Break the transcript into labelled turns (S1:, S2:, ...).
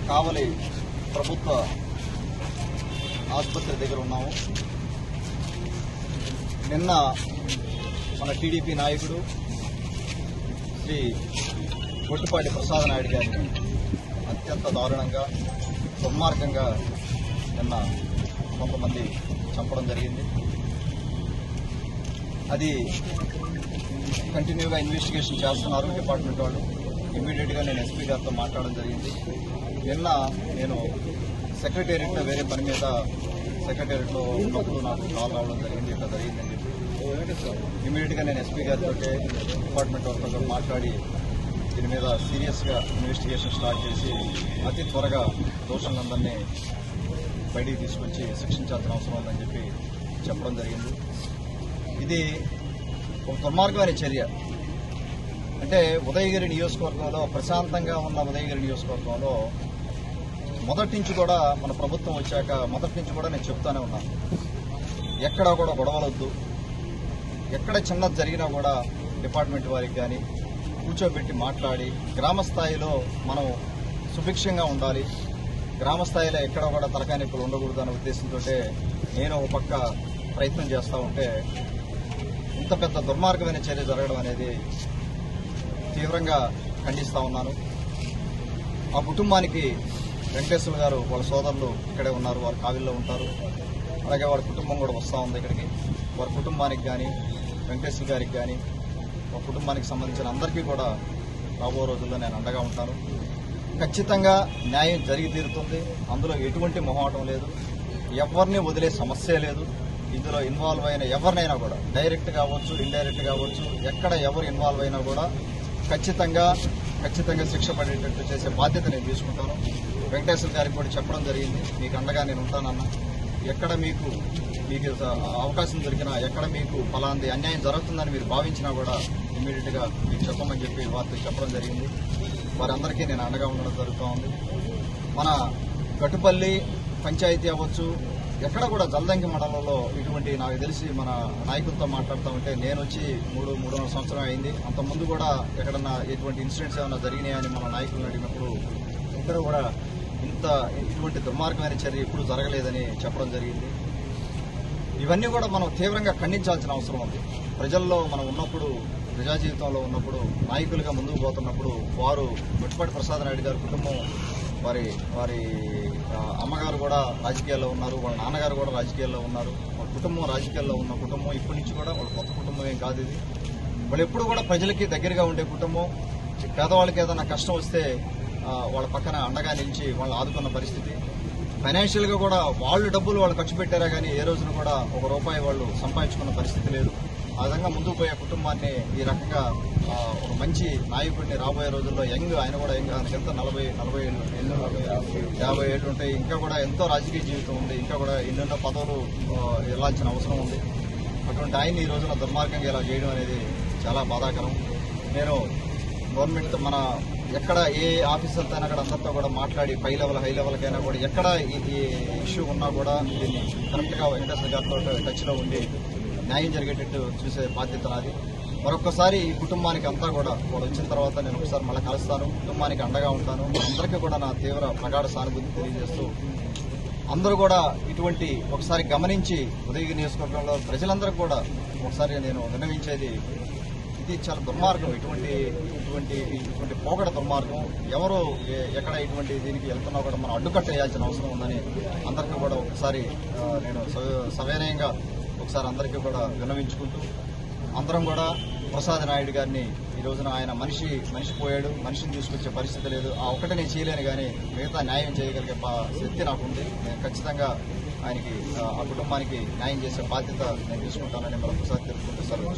S1: కావలి ప్రభుత్వ ఆసుపత్రి దగ్గర ఉన్నాము. నిన్న మన టీడీపీ నాయకుడు శ్రీ గొట్టిపాటి ప్రసాద్ నాయుడు గారిని అత్యంత దారుణంగా దుర్మార్గంగా నిన్న కొంతమంది చంపడం జరిగింది. అది కంటిన్యూగా ఇన్వెస్టిగేషన్ చేస్తున్నారు డిపార్ట్మెంట్ వాళ్ళు. ఇమ్మీడియట్గా నేను ఎస్పీ గారితో మాట్లాడడం జరిగింది. నిన్న నేను సెక్రటేరియట్లో వేరే పని మీద సెక్రటేరియట్లో ఉన్నప్పుడు నాకు కాల్ రావడం జరిగింది, ఇట్లా జరిగిందని చెప్పి ఇమ్మీడియట్గా నేను ఎస్పీ గారితో డిపార్ట్మెంట్ వాళ్ళతో మాట్లాడి దీని మీద సీరియస్గా ఇన్వెస్టిగేషన్ స్టార్ట్ చేసి అతి త్వరగా దోషులందరినీ బయటికి తీసుకొచ్చి శిక్షించాల్సిన అవసరం ఉందని చెప్పి చెప్పడం జరిగింది. ఇది ఒక దుర్మార్గమైన చర్య. అంటే ఉదయగిరి నియోజకవర్గంలో, ప్రశాంతంగా ఉన్న ఉదయగిరి నియోజకవర్గంలో మొదటి నుంచి కూడా మన ప్రభుత్వం వచ్చాక మొదటి నుంచి కూడా నేను చెప్తానే ఉన్నాను, ఎక్కడా కూడా గొడవలొద్దు, ఎక్కడ చిన్నది జరిగినా కూడా డిపార్ట్మెంట్ వారికి కానీ కూర్చోబెట్టి మాట్లాడి గ్రామ స్థాయిలో మనం సుభిక్షంగా ఉండాలి, గ్రామ స్థాయిలో ఎక్కడ కూడా తలకాయ నొప్పులు ఉండకూడదు అనే ఉద్దేశంతో నేను ఒక పక్క ప్రయత్నం చేస్తూ ఉంటే ఇంత పెద్ద దుర్మార్గమైన చర్య జరగడం అనేది తీవ్రంగా ఖండిస్తూ ఉన్నాను. ఆ కుటుంబానికి వెంకటేశ్వర గారు వాళ్ళ సోదరులు ఇక్కడే ఉన్నారు, వారు కావిల్లో ఉంటారు. అలాగే వారి కుటుంబం కూడా వస్తూ ఉంది ఇక్కడికి. వారి కుటుంబానికి కానీ వెంకటేశ్వర గారికి కానీ వారి కుటుంబానికి సంబంధించిన అందరికీ కూడా రాబో రోజుల్లో నేను అండగా ఉంటాను. ఖచ్చితంగా న్యాయం జరిగి తీరుతుంది. అందులో ఎటువంటి మొహమాటం లేదు, ఎవరిని వదిలే సమస్య లేదు. ఇందులో ఇన్వాల్వ్ అయిన ఎవరినైనా కూడా డైరెక్ట్ కావచ్చు, ఇండైరెక్ట్ కావచ్చు, ఎక్కడ ఎవరు ఇన్వాల్వ్ అయినా కూడా ఖచ్చితంగా శిక్ష పడేటట్టు చేసే బాధ్యత నేను తీసుకుంటాను. వెంకటేశ్వర గారికి కూడా చెప్పడం జరిగింది, మీకు అండగా నేను ఉంటానన్న. ఎక్కడ మీకు అవకాశం దొరికినా, ఎక్కడ మీకు ఫలాంది అన్యాయం జరుగుతుందని మీరు భావించినా కూడా ఇమ్మీడియట్గా మీకు చెప్పమని చెప్పి వారికి చెప్పడం జరిగింది. వారందరికీ నేను అండగా ఉండడం జరుగుతూ ఉంది. మన గట్టుపల్లి పంచాయతీ అవ్వచ్చు, ఎక్కడ కూడా జలదంకి మండలంలో ఇటువంటి నాకు తెలిసి మన నాయకులతో మాట్లాడుతూ ఉంటే నేను వచ్చి 3.5 సంవత్సరం అయింది. అంతకుముందు కూడా ఎక్కడన్నా ఎటువంటి ఇన్సిడెంట్స్ ఏమైనా జరిగినాయని మన నాయకులను అడిగినప్పుడు ఇద్దరు కూడా ఇటువంటి దుర్మార్గమైన చర్య ఎప్పుడు జరగలేదని చెప్పడం జరిగింది. ఇవన్నీ కూడా మనం తీవ్రంగా ఖండించాల్సిన అవసరం ఉంది. ప్రజల్లో మనం ఉన్నప్పుడు, ప్రజా జీవితంలో ఉన్నప్పుడు, నాయకులుగా ముందుకు పోతున్నప్పుడు వారు గొట్టిపాటి ప్రసాద్ నాయుడు గారి కుటుంబం, వారి అమ్మగారు కూడా రాజకీయాల్లో ఉన్నారు, వాళ్ళ నాన్నగారు కూడా రాజకీయాల్లో ఉన్నారు. వాళ్ళ కుటుంబం రాజకీయాల్లో ఉన్న కుటుంబం ఇప్పటి నుంచి కూడా వాళ్ళ కొత్త కుటుంబం ఏం కాదు. ఇది వాళ్ళు ఎప్పుడు కూడా ప్రజలకి దగ్గరగా ఉండే కుటుంబం. పేదవాళ్ళకి ఏదైనా కష్టం వస్తే వాళ్ళ పక్కన అండగా నిలిచి వాళ్ళు ఆదుకున్న పరిస్థితి. ఫైనాన్షియల్గా కూడా వాళ్ళు డబ్బులు వాళ్ళు ఖర్చు పెట్టారా కానీ ఏ రోజున కూడా ₹1 వాళ్ళు సంపాదించుకున్న పరిస్థితి లేదు. ఆ విధంగా ముందుకు పోయే కుటుంబాన్ని ఈ రకంగా ఒక మంచి నాయకుడిని రాబోయే రోజుల్లో ఆయన కూడా ఆయనకి ఎంత 40 ఏళ్ళు 50 ఏళ్ళు ఉంటాయి, ఇంకా కూడా ఎంతో రాజకీయ జీవితం ఉంది, ఇంకా కూడా ఎన్నెన్నో పదవులు వెళ్లాల్సిన అవసరం ఉంది. అటువంటి ఆయన ఈ రోజున దుర్మార్గంగా ఇలా చేయడం అనేది చాలా బాధాకరం. నేను గవర్నమెంట్ మన ఎక్కడ ఏ ఆఫీసర్తో అయినా అక్కడ అందరితో కూడా మాట్లాడి హై లెవెల్కైనా కూడా ఎక్కడ ఈ ఇష్యూ ఉన్నా కూడా దీన్ని కరెక్ట్గా వెంకటేశ్వర గారితో టచ్లో ఉండి న్యాయం జరిగేటట్టు చూసే బాధ్యత నాది. మరొకసారి ఈ కుటుంబానికి అంతా కూడా వాళ్ళు వచ్చిన తర్వాత నేను ఒకసారి మళ్ళీ కలుస్తాను, కుటుంబానికి అండగా ఉంటాను. అందరికీ కూడా నా తీవ్ర ప్రగాఢ సానుభూతి తెలియజేస్తూ అందరూ కూడా ఇటువంటి ఒకసారి గమనించి ఉదయగిరి నియోజకవర్గంలో ప్రజలందరికీ కూడా ఒకసారి నేను విన్నవించేది, ఇది చాలా దుర్మార్గం. ఇటువంటి పోగడ దుర్మార్గం. ఎవరు ఎక్కడ ఇటువంటి దీనికి వెళ్తున్నా కూడా మనం అడ్డుకట్ట వేయాల్సిన అవసరం ఉందని అందరికీ కూడా ఒకసారి నేను సవినయంగా ఒకసారి అందరికీ కూడా విన్నవించుకుంటూ, అందరం కూడా ప్రసాద్ నాయుడు గారిని ఈ రోజున ఆయన మనిషి పోయాడు, మనిషిని తీసుకొచ్చే పరిస్థితి లేదు. ఆ ఒక్కటే నేను చేయలేను కానీ మిగతా న్యాయం చేయగలిగే శక్తి నాకుంది. నేను ఖచ్చితంగా ఆయనకి, ఆ కుటుంబానికి న్యాయం చేసే బాధ్యత నేను తీసుకుంటానని మరొకసారి తెలుపుకుంటూ సెలవు.